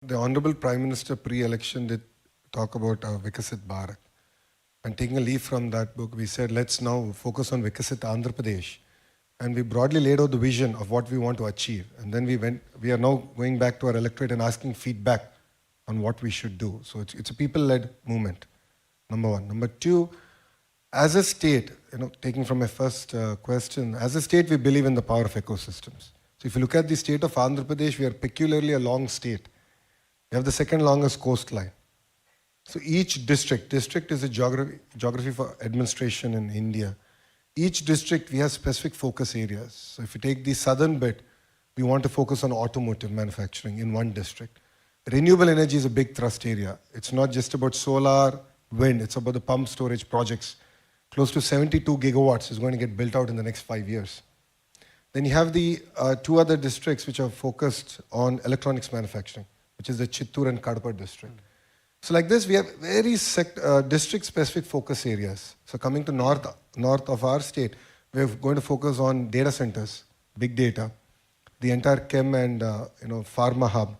The Honorable Prime Minister pre-election did talk about Vikasit Bharat. And taking a leaf from that book, we said, let's now focus on Vikasit Andhra Pradesh. And we broadly laid out the vision of what we want to achieve. And then we are now going back to our electorate and asking feedback on what we should do. So it's a people-led movement, number one. Number two, as a state, taking from my first question, as a state, we believe in the power of ecosystems. So if you look at the state of Andhra Pradesh, we are peculiarly a long state. We have the second longest coastline. So each district is a geography for administration in India. Each district, we have specific focus areas. So if you take the southern bit, we want to focus on automotive manufacturing in one district. Renewable energy is a big thrust area. It's not just about solar, wind, it's about the pump storage projects. Close to 72 gigawatts is going to get built out in the next 5 years. Then you have the two other districts which are focused on electronics manufacturing, which is the Chittoor and Kadapa district. So like this, we have very district-specific focus areas. So coming to north of our state, we're going to focus on data centers, big data, the entire chem and pharma hub.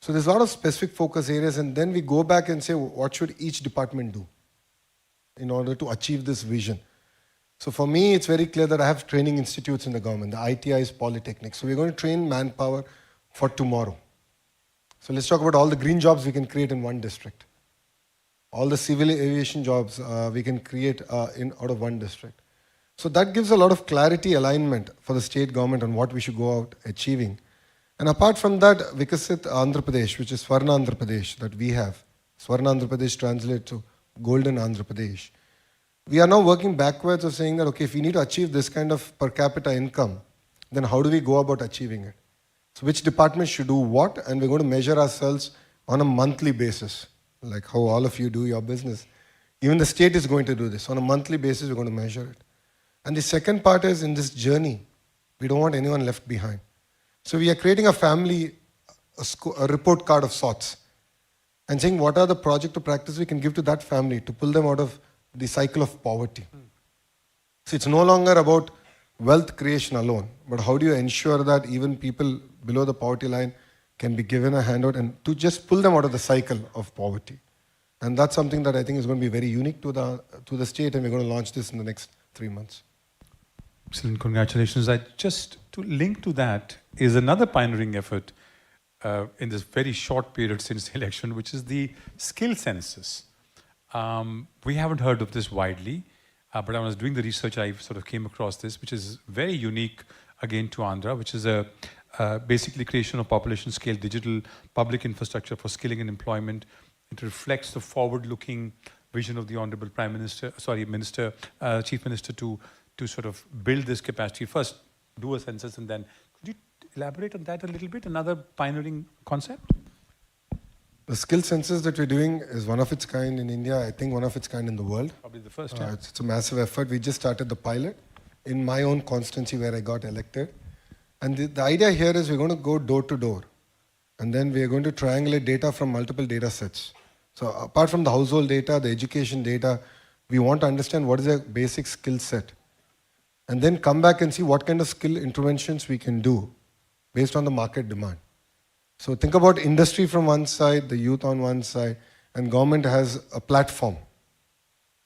So there's a lot of specific focus areas, and then we go back and say, what should each department do in order to achieve this vision? So for me, it's very clear that I have training institutes in the government. The ITI is polytechnic. So we're going to train manpower for tomorrow. So let's talk about all the green jobs we can create in one district. All the civil aviation jobs we can create out of one district. So that gives a lot of clarity, alignment for the state government on what we should go out achieving. And apart from that, Vikasit Andhra Pradesh, which is Swarna Andhra Pradesh that we have. Swarna Andhra Pradesh translates to Golden Andhra Pradesh. We are now working backwards of saying that, okay, if we need to achieve this kind of per capita income, then how do we go about achieving it? So which department should do what, and we're going to measure ourselves on a monthly basis, like how all of you do your business. Even the state is going to do this. On a monthly basis, we're going to measure it. And the second part is, in this journey, we don't want anyone left behind. So we are creating a family, a report card of sorts, and saying what are the project or practice we can give to that family to pull them out of the cycle of poverty. So it's no longer about wealth creation alone, but how do you ensure that even people below the poverty line can be given a handout and to just pull them out of the cycle of poverty. And that's something that I think is going to be very unique to the state, and we're going to launch this in the next 3 months. Excellent, congratulations. To link to that is another pioneering effort in this very short period since the election, which is the skill census. We haven't heard of this widely. But when I was doing the research, I sort of came across this, which is very unique, again, to Andhra, which is basically creation of population-scale digital public infrastructure for skilling and employment. It reflects the forward-looking vision of the Honorable Chief Minister to sort of build this capacity. First, do a census, and then could you elaborate on that a little bit? Another pioneering concept? The skill census that we're doing is one of its kind in India, I think one of its kind in the world. Probably the first time. It's a massive effort. We just started the pilot in my own constituency where I got elected. And the idea here is we're going to go door to door. And then we're going to triangulate data from multiple data sets. So apart from the household data, the education data, we want to understand what is a basic skill set. And then come back and see what kind of skill interventions we can do based on the market demand. So think about industry from one side, the youth on one side, and government has a platform.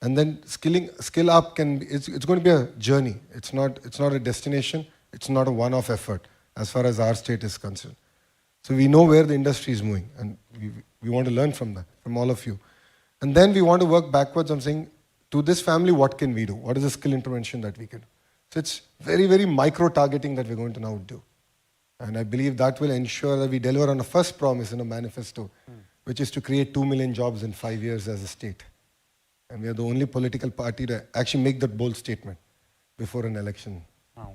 And then skill up it's going to be a journey. It's not a destination. It's not a one-off effort as far as our state is concerned. So we know where the industry is moving, and we want to learn from that, from all of you. And then we want to work backwards on saying, to this family, what can we do? What is the skill intervention that we can do? So it's very, very micro-targeting that we're going to now do. And I believe that will ensure that we deliver on the first promise in a manifesto, which is to create 2 million jobs in 5 years as a state. And we are the only political party to actually make that bold statement before an election. Wow.